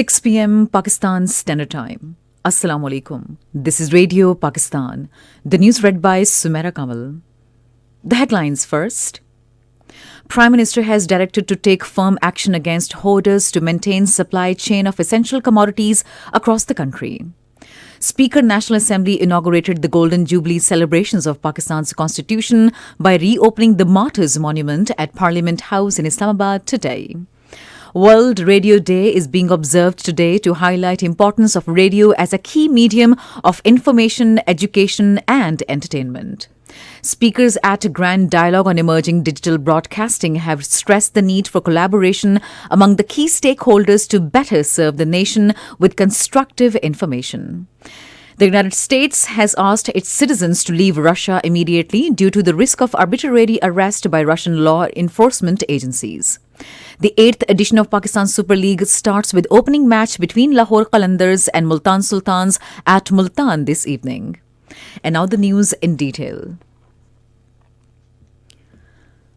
6 p.m. Pakistan Standard Time. Assalamu alaikum. This is Radio Pakistan. The news read by Sumaira Kamal. The headlines first. Prime Minister has directed to take firm action against hoarders to maintain supply chain of essential commodities across the country. Speaker National Assembly inaugurated the Golden Jubilee celebrations of Pakistan's constitution by reopening the Martyrs Monument at Parliament House in Islamabad today. World Radio Day is being observed today to highlight importance of radio as a key medium of information, education and entertainment. Speakers at a Grand Dialogue on Emerging Digital Broadcasting have stressed the need for collaboration among the key stakeholders to better serve the nation with constructive information. The United States has asked its citizens to leave Russia immediately due to the risk of arbitrary arrest by Russian law enforcement agencies. The 8th edition of Pakistan Super League starts with opening match between Lahore Qalandars and Multan Sultans at Multan this evening. And now the news in detail.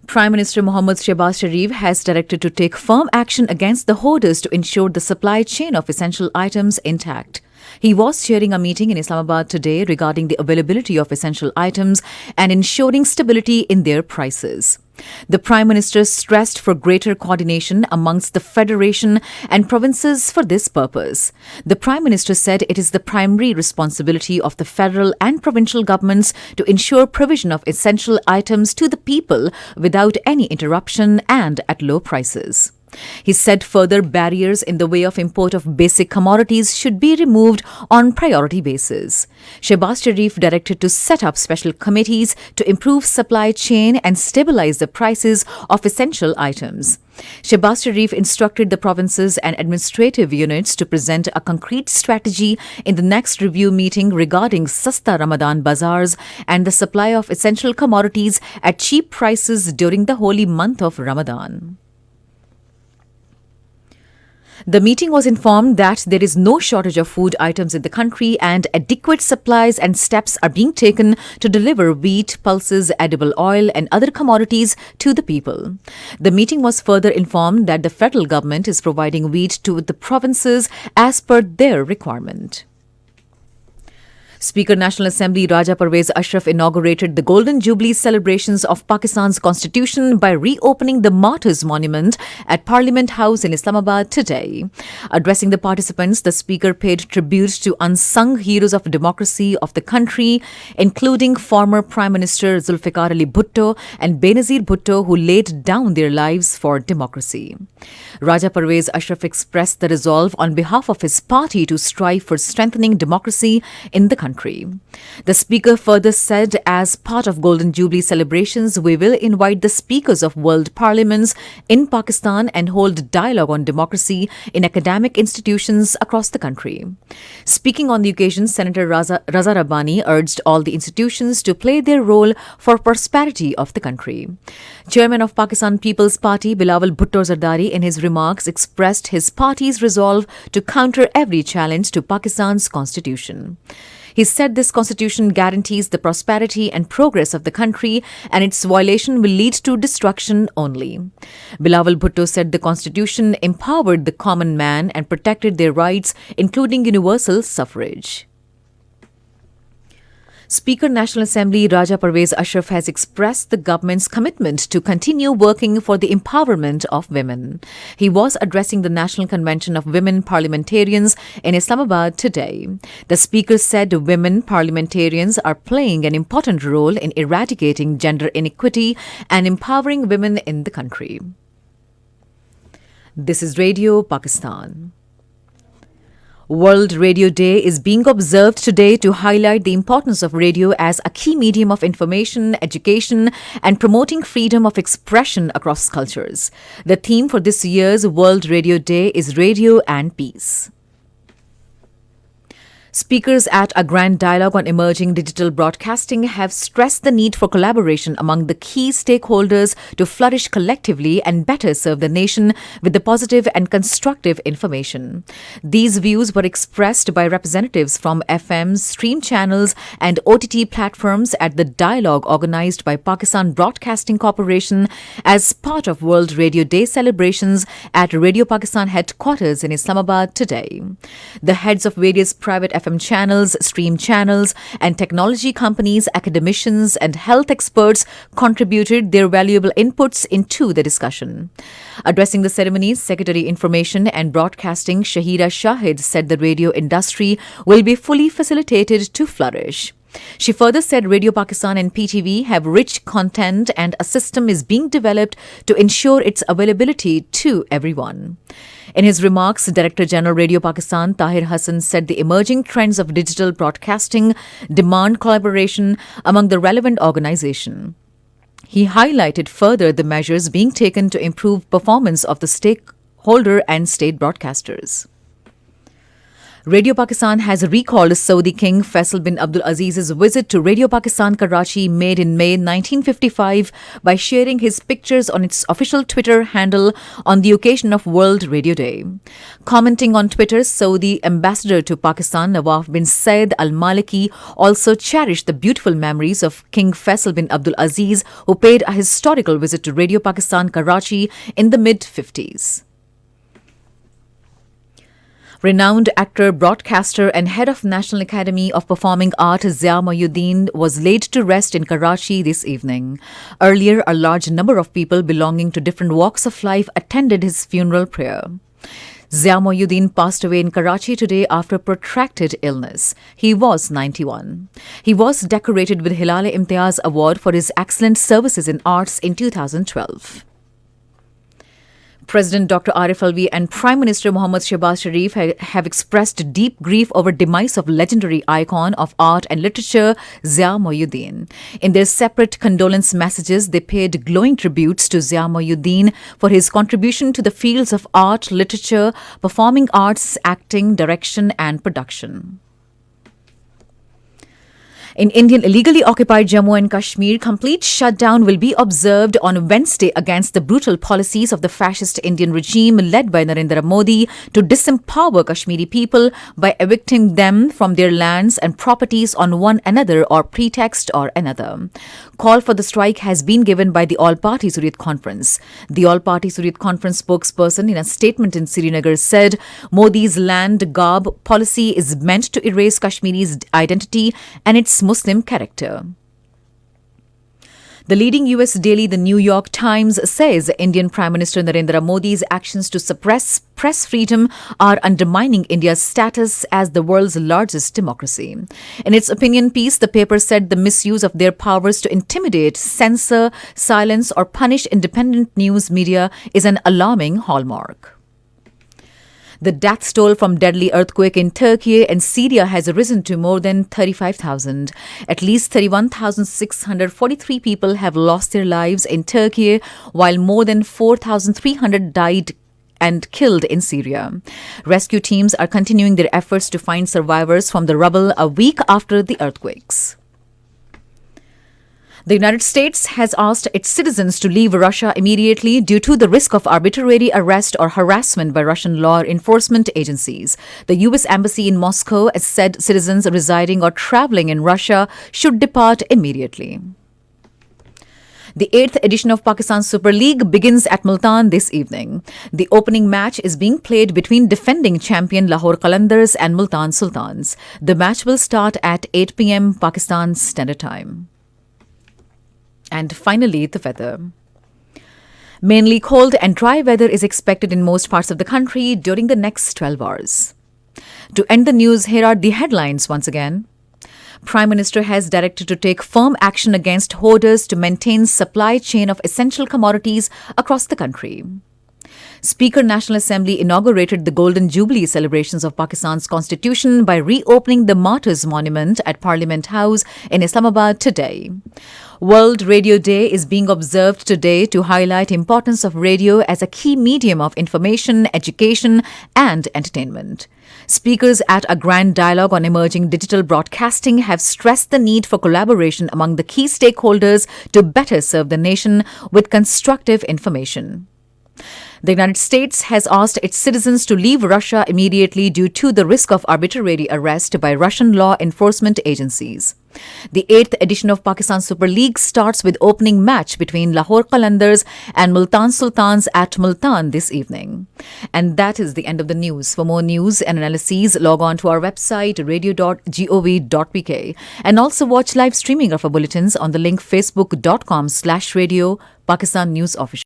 Prime Minister Mohammad Shehbaz Sharif has directed to take firm action against the hoarders to ensure the supply chain of essential items intact. He was chairing a meeting in Islamabad today regarding the availability of essential items and ensuring stability in their prices. The Prime Minister stressed for greater coordination amongst the Federation and provinces for this purpose. The Prime Minister said it is the primary responsibility of the federal and provincial governments to ensure provision of essential items to the people without any interruption and at low prices. He said further barriers in the way of import of basic commodities should be removed on priority basis. Shehbaz Sharif directed to set up special committees to improve supply chain and stabilize the prices of essential items. Shehbaz Sharif instructed the provinces and administrative units to present a concrete strategy in the next review meeting regarding Sasta Ramadan bazaars and the supply of essential commodities at cheap prices during the holy month of Ramadan. The meeting was informed that there is no shortage of food items in the country and adequate supplies and steps are being taken to deliver wheat, pulses, edible oil and other commodities to the people. The meeting was further informed that the federal government is providing wheat to the provinces as per their requirement. Speaker National Assembly Raja Parvez Ashraf inaugurated the Golden Jubilee celebrations of Pakistan's constitution by reopening the Martyrs Monument at Parliament House in Islamabad today. Addressing the participants, the Speaker paid tribute to unsung heroes of democracy of the country, including former Prime Minister Zulfikar Ali Bhutto and Benazir Bhutto, who laid down their lives for democracy. Raja Parvez Ashraf expressed the resolve on behalf of his party to strive for strengthening democracy in the country. The Speaker further said, as part of Golden Jubilee celebrations, we will invite the speakers of world parliaments in Pakistan and hold dialogue on democracy in academic institutions across the country. Speaking on the occasion, Senator Raza Rabbani urged all the institutions to play their role for prosperity of the country. Chairman of Pakistan People's Party, Bilawal Bhutto Zardari, in his remarks expressed his party's resolve to counter every challenge to Pakistan's constitution. He said this constitution guarantees the prosperity and progress of the country and its violation will lead to destruction only. Bilawal Bhutto said the constitution empowered the common man and protected their rights, including universal suffrage. Speaker National Assembly Raja Parvez Ashraf has expressed the government's commitment to continue working for the empowerment of women. He was addressing the National Convention of Women Parliamentarians in Islamabad today. The Speaker said women parliamentarians are playing an important role in eradicating gender inequity and empowering women in the country. This is Radio Pakistan. World Radio Day is being observed today to highlight the importance of radio as a key medium of information, education, and promoting freedom of expression across cultures. The theme for this year's World Radio Day is Radio and Peace. Speakers at a grand dialogue on emerging digital broadcasting have stressed the need for collaboration among the key stakeholders to flourish collectively and better serve the nation with the positive and constructive information. These views were expressed by representatives from FM, stream channels, and OTT platforms at the dialogue organized by Pakistan Broadcasting Corporation as part of World Radio Day celebrations at Radio Pakistan headquarters in Islamabad today. The heads of various private FM channels, stream channels, and technology companies, academicians, and health experts contributed their valuable inputs into the discussion. Addressing the ceremony, Secretary Information and Broadcasting Shahira Shahid said the radio industry will be fully facilitated to flourish. She further said Radio Pakistan and PTV have rich content and a system is being developed to ensure its availability to everyone. In his remarks, Director General Radio Pakistan Tahir Hassan said the emerging trends of digital broadcasting demand collaboration among the relevant organization. He highlighted further the measures being taken to improve performance of the stakeholder and state broadcasters. Radio Pakistan has recalled Saudi King Faisal bin Abdul Aziz's visit to Radio Pakistan Karachi made in May 1955 by sharing his pictures on its official Twitter handle on the occasion of World Radio Day. Commenting on Twitter, Saudi ambassador to Pakistan Nawaf bin Said Al Maliki also cherished the beautiful memories of King Faisal bin Abdul Aziz, who paid a historical visit to Radio Pakistan Karachi in the mid-50s. Renowned actor, broadcaster and head of National Academy of Performing Arts Zia Mohyuddin was laid to rest in Karachi this evening. Earlier, a large number of people belonging to different walks of life attended his funeral prayer. Zia Mohyuddin passed away in Karachi today after protracted illness. He was 91. He was decorated with Hilal-e-Imtiaz Award for his excellent services in arts in 2012. President Dr. Arif Alvi and Prime Minister Mohammad Shehbaz Sharif have expressed deep grief over demise of legendary icon of art and literature Zia Mohyuddin. In their separate condolence messages, they paid glowing tributes to Zia Mohyuddin for his contribution to the fields of art, literature, performing arts, acting, direction and production. In Indian illegally occupied Jammu and Kashmir, complete shutdown will be observed on Wednesday against the brutal policies of the fascist Indian regime led by Narendra Modi to disempower Kashmiri people by evicting them from their lands and properties on one another or pretext or another. Call for the strike has been given by the All-Party Hurriyat Conference. The All-Party Hurriyat Conference spokesperson in a statement in Srinagar said Modi's land garb policy is meant to erase Kashmiri's identity and its Muslim character. The leading U.S. daily, The New York Times, says Indian Prime Minister Narendra Modi's actions to suppress press freedom are undermining India's status as the world's largest democracy. In its opinion piece, the paper said the misuse of their powers to intimidate, censor, silence, or punish independent news media is an alarming hallmark. The death toll from deadly earthquake in Turkey and Syria has risen to more than 35,000. At least 31,643 people have lost their lives in Turkey, while more than 4,300 died and killed in Syria. Rescue teams are continuing their efforts to find survivors from the rubble a week after the earthquakes. The United States has asked its citizens to leave Russia immediately due to the risk of arbitrary arrest or harassment by Russian law enforcement agencies. The U.S. Embassy in Moscow has said citizens residing or traveling in Russia should depart immediately. The 8th edition of Pakistan Super League begins at Multan this evening. The opening match is being played between defending champion Lahore Qalandars and Multan Sultans. The match will start at 8 p.m. Pakistan Standard Time. And finally, the weather. Mainly cold and dry weather is expected in most parts of the country during the next 12 hours. To end the news, here are the headlines once again. Prime Minister has directed to take firm action against hoarders to maintain supply chain of essential commodities across the country. Speaker National Assembly inaugurated the Golden Jubilee celebrations of Pakistan's constitution by reopening the Martyrs Monument at Parliament House in Islamabad today. World Radio Day is being observed today to highlight importance of radio as a key medium of information, education and entertainment. Speakers at a grand dialogue on emerging digital broadcasting have stressed the need for collaboration among the key stakeholders to better serve the nation with constructive information. The United States has asked its citizens to leave Russia immediately due to the risk of arbitrary arrest by Russian law enforcement agencies. The 8th edition of Pakistan Super League starts with opening match between Lahore Qalandars and Multan Sultans at Multan this evening. And that is the end of the news. For more news and analyses, log on to our website radio.gov.pk and also watch live streaming of our bulletins on the link facebook.com/radio Pakistan News Official.